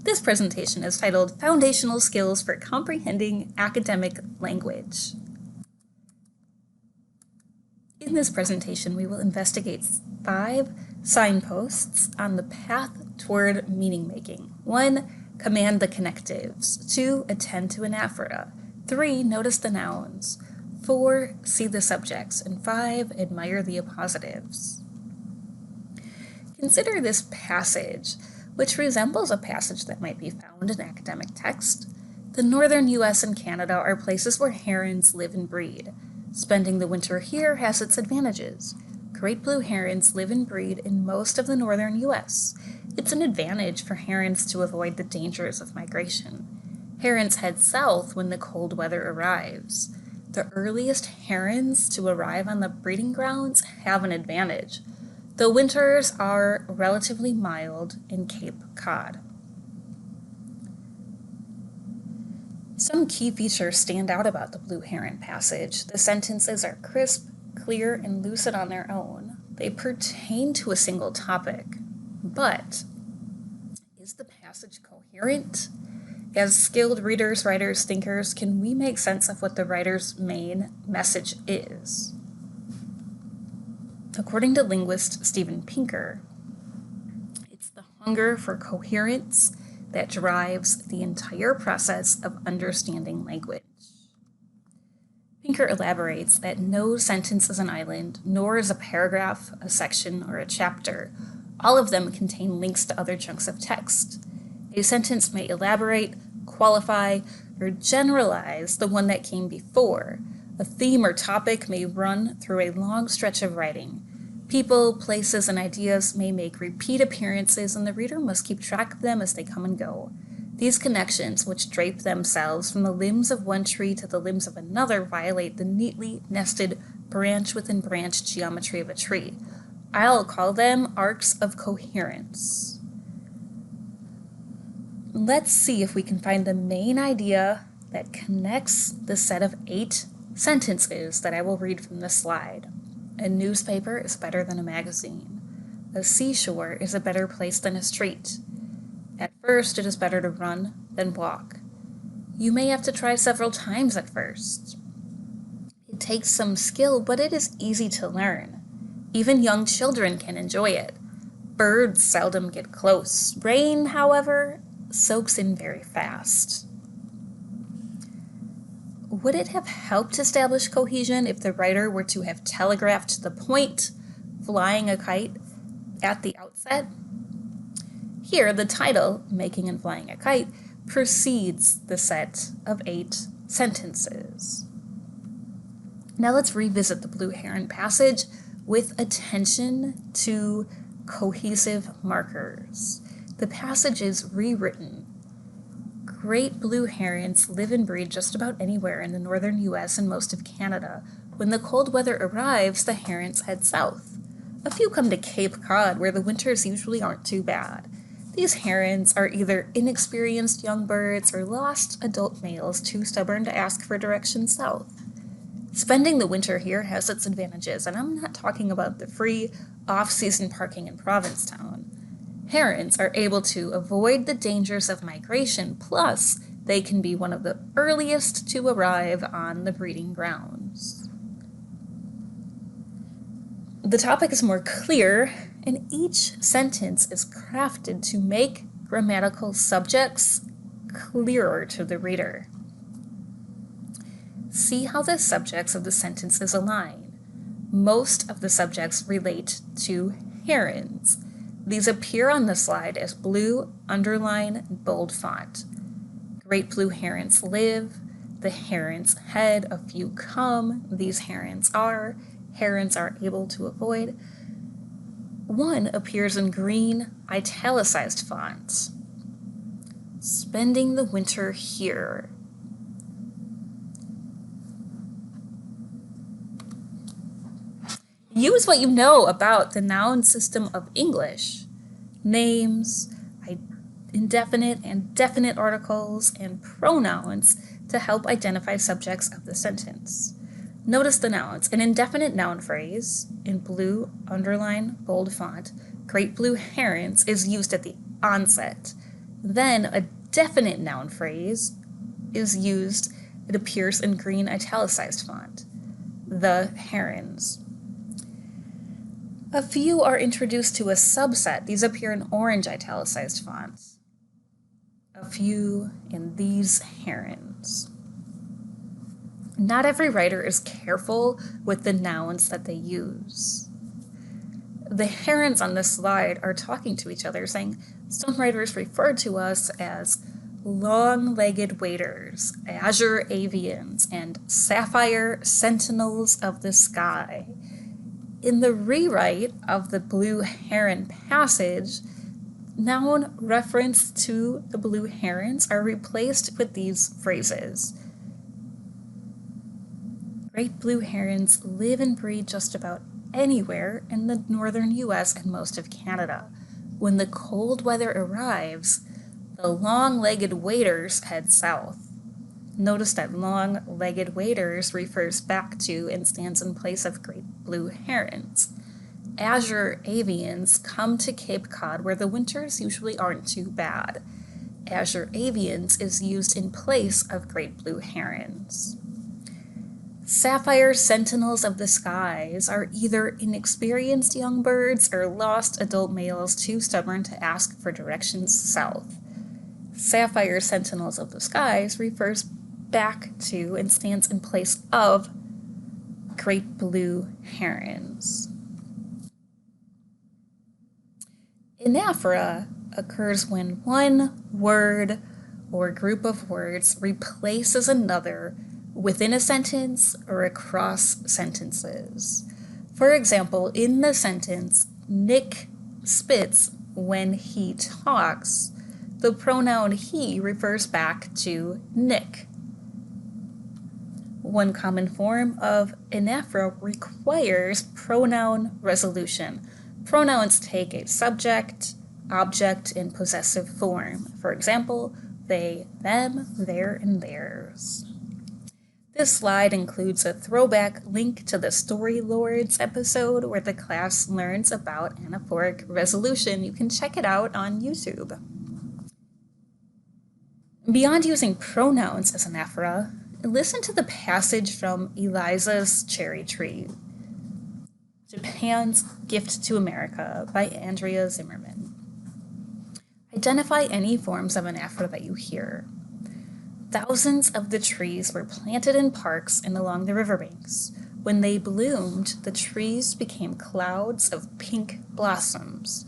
This presentation is titled Foundational Skills for Comprehending Academic Language. In this presentation, we will investigate 5 signposts on the path toward meaning making. 1. Command the connectives. 2. Attend to anaphora. 3. Notice the nouns. 4. See the subjects. And 5. Admire the appositives. Consider this passage, which resembles a passage that might be found in academic text. The northern U.S. and Canada are places where herons live and breed. Spending the winter here has its advantages. Great blue herons live and breed in most of the northern U.S. It's an advantage for herons to avoid the dangers of migration. Herons head south when the cold weather arrives. The earliest herons to arrive on the breeding grounds have an advantage. The winters are relatively mild in Cape Cod. Some key features stand out about the Blue Heron passage. The sentences are crisp, clear, and lucid on their own. They pertain to a single topic. But is the passage coherent? As skilled readers, writers, thinkers, can we make sense of what the writer's main message is? According to linguist Steven Pinker, it's the hunger for coherence that drives the entire process of understanding language. Pinker elaborates that no sentence is an island, nor is a paragraph, a section, or a chapter. All of them contain links to other chunks of text. A sentence may elaborate, qualify, or generalize the one that came before. A theme or topic may run through a long stretch of writing. People, places, and ideas may make repeat appearances, and the reader must keep track of them as they come and go. These connections, which drape themselves from the limbs of one tree to the limbs of another, violate the neatly nested branch within branch geometry of a tree. I'll call them arcs of coherence. Let's see if we can find the main idea that connects the set of 8 sentences that I will read from this slide. A newspaper is better than a magazine. A seashore is a better place than a street. At first, it is better to run than walk. You may have to try several times at first. It takes some skill, but it is easy to learn. Even young children can enjoy it. Birds seldom get close. Rain, however, soaks in very fast. Would it have helped establish cohesion if the writer were to have telegraphed the point, flying a kite, at the outset? Here, the title, Making and Flying a Kite, precedes the set of 8 sentences. Now let's revisit the Blue Heron passage with attention to cohesive markers. The passage is rewritten. Great blue herons live and breed just about anywhere in the northern U.S. and most of Canada. When the cold weather arrives, the herons head south. A few come to Cape Cod, where the winters usually aren't too bad. These herons are either inexperienced young birds or lost adult males too stubborn to ask for directions south. Spending the winter here has its advantages, and I'm not talking about the free, off-season parking in Provincetown. Herons are able to avoid the dangers of migration, plus they can be one of the earliest to arrive on the breeding grounds. The topic is more clear, and each sentence is crafted to make grammatical subjects clearer to the reader. See how the subjects of the sentences align. Most of the subjects relate to herons. These appear on the slide as blue, underline, bold font. Great blue herons live, the herons head, a few come, these herons are able to avoid. One appears in green, italicized font. Spending the winter here. Use what you know about the noun system of English. Names, indefinite and definite articles, and pronouns to help identify subjects of the sentence. Notice the nouns. An indefinite noun phrase, in blue, underline, bold font, great blue herons, is used at the onset. Then a definite noun phrase is used. It appears in green italicized font. The herons. A few are introduced to a subset. These appear in orange italicized fonts. A few in these herons. Not every writer is careful with the nouns that they use. The herons on this slide are talking to each other, saying stone writers refer to us as long-legged waders, azure avians, and sapphire sentinels of the sky. In the rewrite of the blue heron passage, noun reference to the blue herons are replaced with these phrases. Great blue herons live and breed just about anywhere in the northern US and most of Canada. When the cold weather arrives, the long-legged waders head south. Notice that long-legged waders refers back to and stands in place of great blue herons. Azure avians come to Cape Cod where the winters usually aren't too bad. Azure avians is used in place of great blue herons. Sapphire sentinels of the skies are either inexperienced young birds or lost adult males too stubborn to ask for directions south. Sapphire sentinels of the skies refers back to and stands in place of great blue herons. Anaphora occurs when one word or group of words replaces another within a sentence or across sentences. For example, in the sentence, Nick spits when he talks, the pronoun he refers back to Nick. One common form of anaphora requires pronoun resolution. Pronouns take a subject, object, and possessive form. For example, they, them, their, and theirs. This slide includes a throwback link to the Story Lords episode where the class learns about anaphoric resolution. You can check it out on YouTube. Beyond using pronouns as anaphora, listen to the passage from Eliza's Cherry Tree, Japan's Gift to America by Andrea Zimmerman. Identify any forms of anaphora that you hear. Thousands of the trees were planted in parks and along the riverbanks. When they bloomed, the trees became clouds of pink blossoms.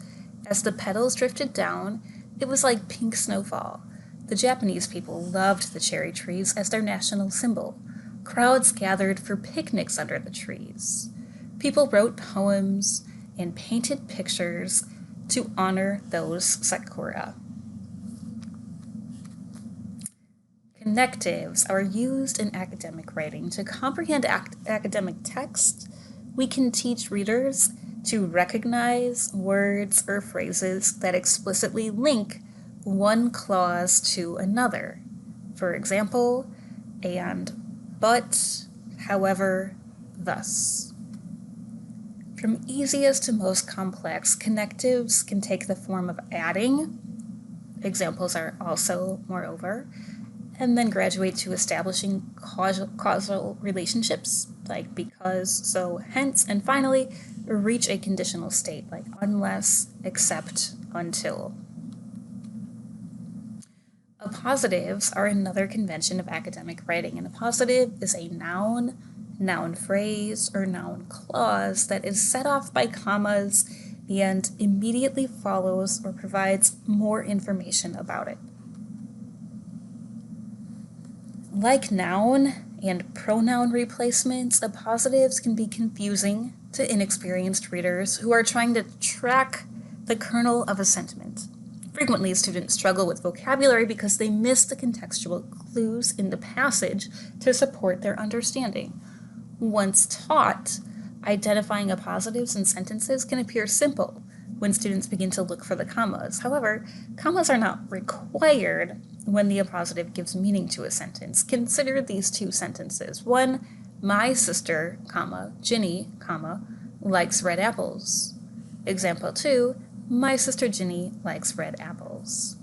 As the petals drifted down, it was like pink snowfall. The Japanese people loved the cherry trees as their national symbol. Crowds gathered for picnics under the trees. People wrote poems and painted pictures to honor those sakura. Connectives are used in academic writing. To comprehend academic text, we can teach readers to recognize words or phrases that explicitly link one clause to another. For example, and, but, however, thus. From easiest to most complex, connectives can take the form of adding, examples are also, moreover, and then graduate to establishing causal relationships, like because, so, hence, and finally, reach a conditional state, like unless, except, until. Appositives are another convention of academic writing. An appositive is a noun, noun phrase, or noun clause that is set off by commas and immediately follows or provides more information about it. Like noun and pronoun replacements, appositives can be confusing to inexperienced readers who are trying to track the kernel of a sentiment. Frequently, students struggle with vocabulary because they miss the contextual clues in the passage to support their understanding. Once taught, identifying appositives in sentences can appear simple when students begin to look for the commas. However, commas are not required when the appositive gives meaning to a sentence. Consider these two sentences. One, my sister, comma, Ginny, comma, likes red apples. Example 2, my sister Ginny likes red apples.